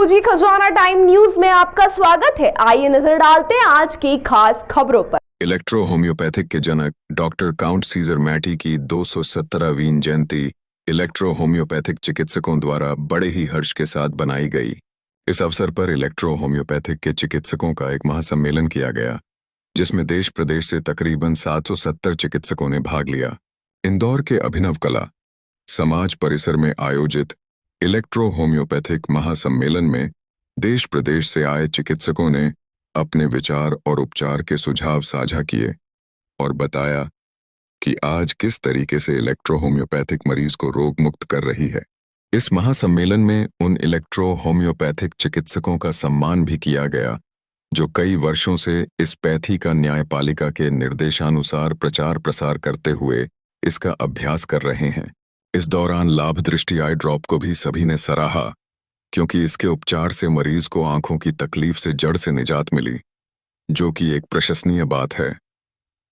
जी, खजाना time news में आपका स्वागत है। आइए नजर डालते हैं आज की खास खबरों पर। इलेक्ट्रो होम्योपैथिक के जनक डॉक्टर काउंट सीजर मैटी की 217वीं जयंती इलेक्ट्रो होम्योपैथिक चिकित्सकों द्वारा बड़े ही हर्ष के साथ बनाई गई। इस अवसर पर इलेक्ट्रो होम्योपैथिक के चिकित्सकों का एक महासम्मेलन किया गया, जिसमें देश प्रदेश से तकरीबन 770 चिकित्सकों ने भाग लिया। इंदौर के अभिनव कला समाज परिसर में आयोजित इलेक्ट्रो होम्योपैथिक महासम्मेलन में देश प्रदेश से आए चिकित्सकों ने अपने विचार और उपचार के सुझाव साझा किए और बताया कि आज किस तरीके से इलेक्ट्रो होम्योपैथिक मरीज को रोग मुक्त कर रही है। इस महासम्मेलन में उन इलेक्ट्रो होम्योपैथिक चिकित्सकों का सम्मान भी किया गया जो कई वर्षों से इस पैथी का न्यायपालिका के निर्देशानुसार प्रचार प्रसार करते हुए इसका अभ्यास कर रहे हैं। इस दौरान लाभ दृष्टि आई ड्रॉप को भी सभी ने सराहा, क्योंकि इसके उपचार से मरीज को आंखों की तकलीफ से जड़ से निजात मिली, जो कि एक प्रशंसनीय बात है।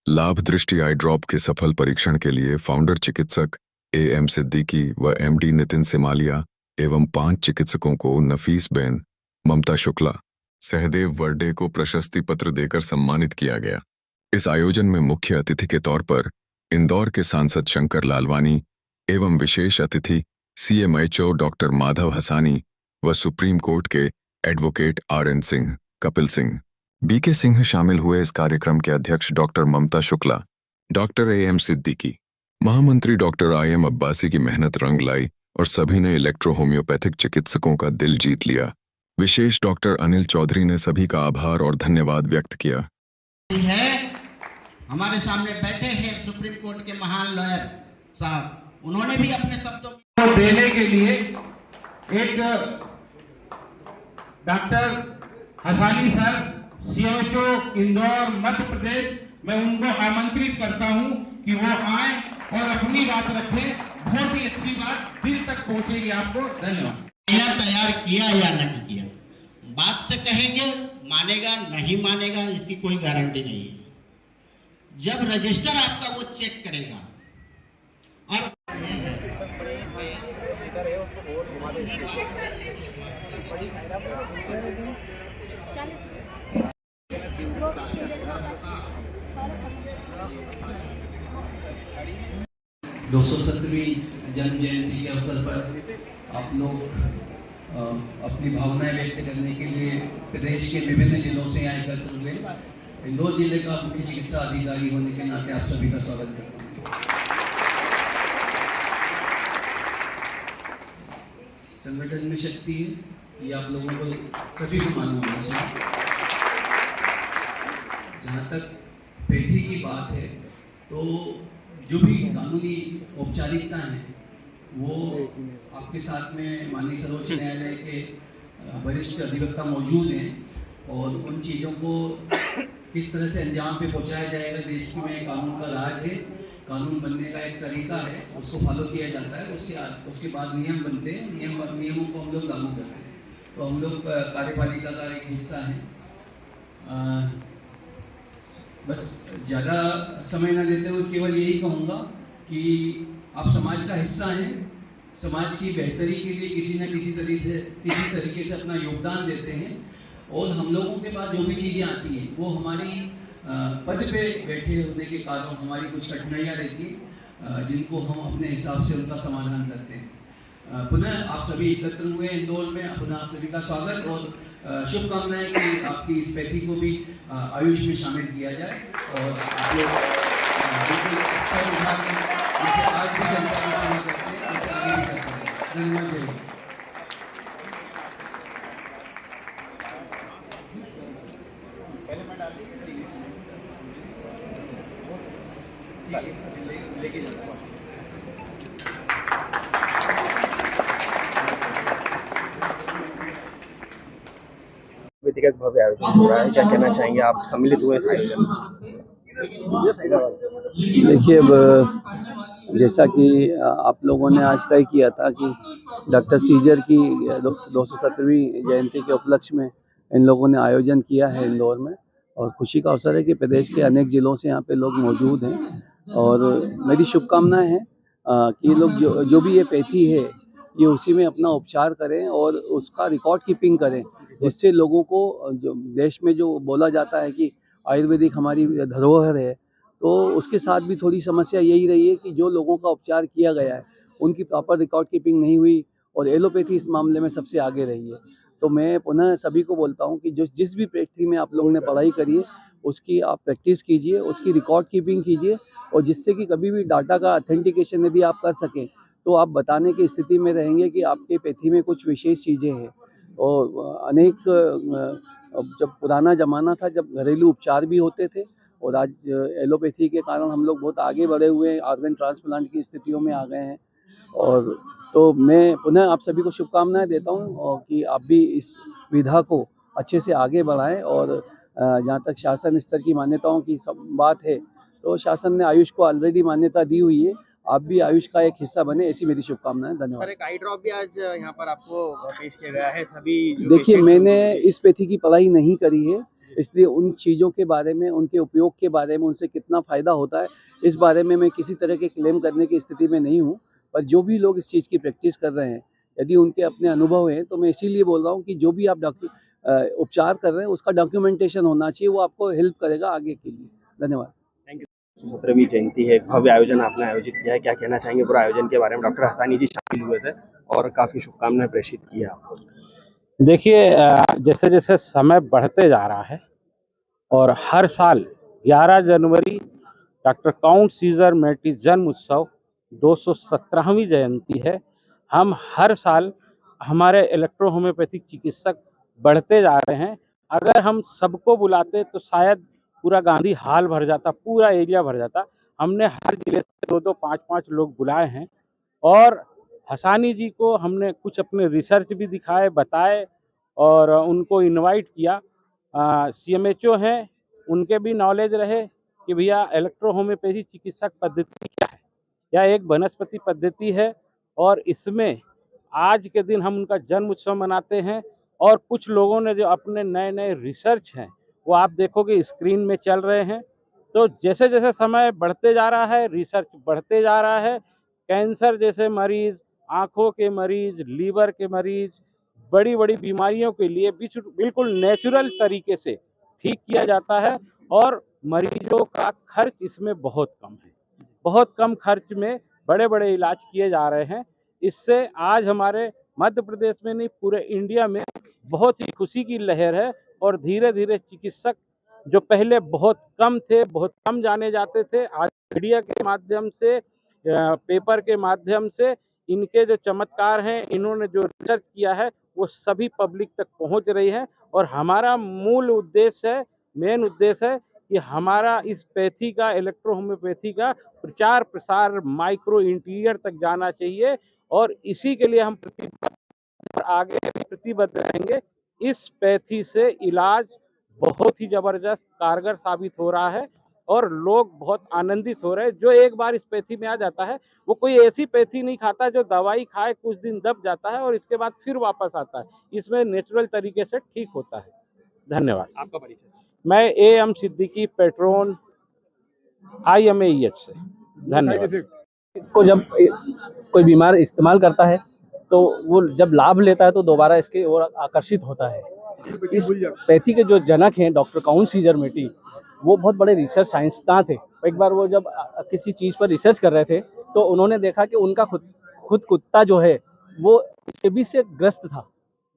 लाभ दृष्टि आई ड्रॉप के सफल परीक्षण के लिए फाउंडर चिकित्सक AM सिद्दीकी व MD नितिन सिमालिया एवं 5 चिकित्सकों को नफीस बेन, ममता शुक्ला, सहदेव वर्डे को प्रशस्ति पत्र देकर सम्मानित किया गया। इस आयोजन में मुख्य अतिथि के तौर पर इंदौर के सांसद शंकर लालवानी एवं विशेष अतिथि CMHO डॉक्टर माधव हसानी व सुप्रीम कोर्ट के advocate RN Singh, Kapil Singh, BK Singh शामिल हुए। इस कार्यक्रम के अध्यक्ष doctor Mamta Shukla, doctor AM Siddiqui, महामंत्री डॉक्टर IM अब्बासी की मेहनत रंग लाई और सभी ने इलेक्ट्रो होम्योपैथिक चिकित्सकों का दिल जीत लिया। विशेष डॉक्टर अनिल चौधरी ने सभी का आभार और धन्यवाद व्यक्त किया। हमारे सामने बैठे हैं सुप्रीम कोर्ट के महान लॉयर साहब, उन्होंने भी अपने शब्दों को देने के लिए एक doctor Hassani sir, CMHO Indore Madhya Pradesh, मैं उनको आमंत्रित करता हूं कि वो आए और अपनी बात रखें। बहुत ही अच्छी बात दिल तक पहुंचेगी आपको। धन्यवाद। तैयार किया या नहीं किया, बात से कहेंगे, मानेगा नहीं मानेगा इसकी कोई गारंटी नहीं है। जब रजिस्टर आपका वो चेक करेगा और दो 217वीं जन्म जयंती के अवसर पर आप लोग अपनी भावनाएं व्यक्त करने के लिए प्रदेश के विभिन्न जिलों से यहाँ एकत्र हुए। इंदौर जिले का मुख्य चिकित्सा अधिकारी होने के नाते आप सभी का स्वागत करता हूँ। संगठन में शक्ति है, ये आप लोगों को सभी को मालूम होना चाहिए। जहाँ तक पैथी की बात है, तो जो भी कानूनी औपचारिकता है वो आपके साथ में माननीय सर्वोच्च न्यायालय के वरिष्ठ अधिवक्ता मौजूद हैं और उन चीज़ों को किस तरह से अंजाम पे पहुंचाया जाएगा। देश में कानून का राज है, कानून बनने का एक तरीका है, उसको फॉलो किया जाता है। उसके बाद नियम बनते हैं, नियमों को हम लोग लागू करते हैं। तो हम लोग कार्यपालिका का एक हिस्सा है। बस ज़्यादा समय न देते हुए केवल यही कहूँगा कि आप समाज का हिस्सा हैं। समाज की बेहतरी के लिए किसी न किसी तरीके से अपना योगदान देते हैं और हम लोगों के पास जो भी चीज़ें आती हैं वो हमारी पद पे बैठे होने के कारण हमारी कुछ कठिनाइयाँ रहती हैं, जिनको हम अपने हिसाब से उनका समाधान करते हैं। पुनः आप सभी एकत्र हुए इंदौर में, पुनः आप सभी का स्वागत और शुभकामनाएं कि आपकी इस पैथी को भी आयुष में शामिल किया जाए और आप लोग आज भी जनता की सेवा करते हैं, ऐसे आगे भी करते हैं। धन्यवाद। व्यक्तिगत भव्य आयोजन हो रहा है, क्या कहना चाहेंगे आप? सम्मिलित हुए इस आयोजन में। देखिए, अब जैसा कि आप लोगों ने आज तय किया था कि डॉक्टर सीजर की 217वीं जयंती के उपलक्ष्य में इन लोगों ने आयोजन किया है इंदौर में, और खुशी का अवसर है कि प्रदेश के अनेक जिलों से यहाँ पे लोग मौजूद हैं और मेरी शुभकामनाएं हैं कि ये लोग जो भी ये पैथी है ये उसी में अपना उपचार करें और उसका रिकॉर्ड कीपिंग करें, जिससे लोगों को जो देश में जो बोला जाता है कि आयुर्वेदिक हमारी धरोहर है, तो उसके साथ भी थोड़ी समस्या यही रही है कि जो लोगों का उपचार किया गया है उनकी प्रॉपर रिकॉर्ड कीपिंग नहीं हुई और एलोपैथी इस मामले में सबसे आगे रही है। तो मैं पुनः सभी को बोलता हूँ कि जो जिस भी व्यक्ति में आप लोगों ने पढ़ाई करी है उसकी आप प्रैक्टिस कीजिए, उसकी रिकॉर्ड कीपिंग कीजिए, और जिससे कि कभी भी डाटा का ऑथेंटिकेशन यदि आप कर सकें तो आप बताने की स्थिति में रहेंगे कि आपके पैथी में कुछ विशेष चीज़ें हैं। और अनेक जब पुराना ज़माना था जब घरेलू उपचार भी होते थे, और आज एलोपैथी के कारण हम लोग बहुत आगे बढ़े हुए हैं, ऑर्गन ट्रांसप्लांट की स्थितियों में आ गए हैं। और तो मैं पुनः आप सभी को शुभकामनाएं देता हूं और कि आप भी इस विधा को अच्छे से आगे बढ़ाएं। और जहां तक शासन स्तर की मान्यताओं की सब बात है, तो शासन ने आयुष को ऑलरेडी मान्यता दी हुई है, आप भी आयुष का एक हिस्सा बने, ऐसी मेरी शुभकामनाएं। धन्यवाद। सर, एक आई ड्रॉप भी आज यहाँ पर आपको पेश किया गया है। सभी देखिए, मैंने इस पैथी की पढ़ाई नहीं करी है, इसलिए उन चीज़ों के बारे में, उनके उपयोग के बारे में, उनसे कितना फ़ायदा होता है, इस बारे में मैं किसी तरह के क्लेम करने की स्थिति में नहीं हूँ। पर जो भी लोग इस चीज़ की प्रैक्टिस कर रहे हैं, यदि उनके अपने अनुभव हैं, तो मैं इसीलिए बोल रहा हूँ कि जो भी आप उपचार कर रहे हैं उसका डॉक्यूमेंटेशन होना चाहिए, वो आपको हेल्प करेगा आगे के लिए। धन्यवाद। 17वीं जयंती है, भव्य आयोजन आपने आयोजित किया है, क्या कहना चाहेंगे पूरा आयोजन के बारे में? डॉक्टर हसानी जी शामिल हुए थे और काफ़ी शुभकामनाएं प्रेषित की है आपको। देखिए, जैसे जैसे समय बढ़ते जा रहा है और हर साल 11 जनवरी डॉक्टर काउंट सीजर मेटी जन्म उत्सव 217वीं जयंती है। हम हर साल हमारे इलेक्ट्रो होम्योपैथिक चिकित्सक बढ़ते जा रहे हैं। अगर हम सबको बुलाते तो शायद पूरा गांधी हाल भर जाता, पूरा एरिया भर जाता। हमने हर जिले से 2-2, 5-5 लोग बुलाए हैं और हसानी जी को हमने कुछ अपने रिसर्च भी दिखाए, बताए और उनको इनवाइट किया। CMHO हैं, उनके भी नॉलेज रहे कि भैया इलेक्ट्रो होम्योपैथी चिकित्सक पद्धति क्या है। यह एक वनस्पति पद्धति है और इसमें आज के दिन हम उनका जन्म उत्सव मनाते हैं। और कुछ लोगों ने जो अपने नए नए रिसर्च हैं वो आप देखोगे स्क्रीन में चल रहे हैं। तो जैसे जैसे समय बढ़ते जा रहा है, रिसर्च बढ़ते जा रहा है। कैंसर जैसे मरीज़, आँखों के मरीज़, लीवर के मरीज़, बड़ी बड़ी बीमारियों के लिए बिल्कुल नेचुरल तरीके से ठीक किया जाता है और मरीजों का खर्च इसमें बहुत कम है। बहुत कम खर्च में बड़े बड़े इलाज किए जा रहे हैं। इससे आज हमारे मध्य प्रदेश में नहीं, पूरे इंडिया में बहुत ही खुशी की लहर है। और धीरे धीरे चिकित्सक जो पहले बहुत कम थे, बहुत कम जाने जाते थे, आज मीडिया के माध्यम से, पेपर के माध्यम से इनके जो चमत्कार हैं, इन्होंने जो रिसर्च किया है वो सभी पब्लिक तक पहुंच रही है। और हमारा मूल उद्देश्य है, मेन उद्देश्य है कि हमारा इस पैथी का, इलेक्ट्रो होम्योपैथी का प्रचार प्रसार माइक्रो इंटीरियर तक जाना चाहिए। और इसी के लिए हम आगे प्रतिबद्ध रहेंगे। इस पैथी से इलाज बहुत ही जबरदस्त कारगर साबित हो रहा है और लोग बहुत आनंदित हो रहे हैं। जो एक बार इस पैथी में आ जाता है वो कोई ऐसी पैथी नहीं खाता जो दवाई खाए कुछ दिन दब जाता है और इसके बाद फिर वापस आता है। इसमें नेचुरल तरीके से ठीक होता है। धन्यवाद। आपका परिचय? मैं AM सिद्दीकी, पेट्रोन, IMAEH से। धन्यवाद। को जब कोई बीमार इस्तेमाल करता है तो वो जब लाभ लेता है तो दोबारा इसके ओर आकर्षित होता है। इस पैथी के जो जनक हैं डॉक्टर काउंट सीजर मेटी, वो बहुत बड़े रिसर्च साइंसदान थे। एक बार वो जब किसी चीज़ पर रिसर्च कर रहे थे तो उन्होंने देखा कि उनका खुद कुत्ता जो है वो स्केबीज से ग्रस्त था।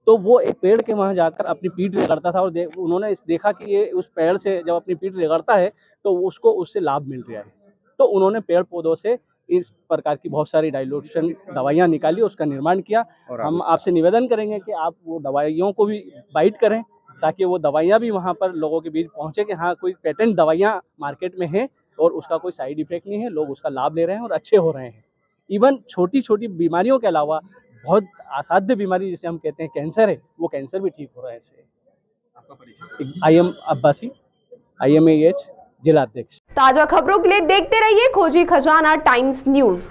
तो वो एक पेड़ के वहाँ जाकर अपनी पीठ रगड़ता था और उन्होंने देखा कि ये उस पेड़ से जब अपनी पीठ रगड़ता है तो उसको उससे लाभ मिल रहा है। तो उन्होंने पेड़ पौधों से इस प्रकार की बहुत सारी डाइल्यूशन दवाइयाँ निकाली, उसका निर्माण किया। और हम आपसे निवेदन करेंगे कि आप वो दवाइयों को भी बाइट करें ताकि वो दवाइयाँ भी वहाँ पर लोगों के बीच पहुँचे कि हाँ, कोई पेटेंट दवाइयाँ मार्केट में हैं और उसका कोई साइड इफेक्ट नहीं है, लोग उसका लाभ ले रहे हैं और अच्छे हो रहे हैं। इवन छोटी छोटी बीमारियों के अलावा बहुत असाध्य बीमारी जिसे हम कहते हैं कैंसर है, वो कैंसर भी ठीक हो रहा है इससे। आपका परिचय? IM अब्बासी, IMAEH जिला अध्यक्ष। ताजा खबरों के लिए देखते रहिए खोजी खजाना टाइम्स न्यूज।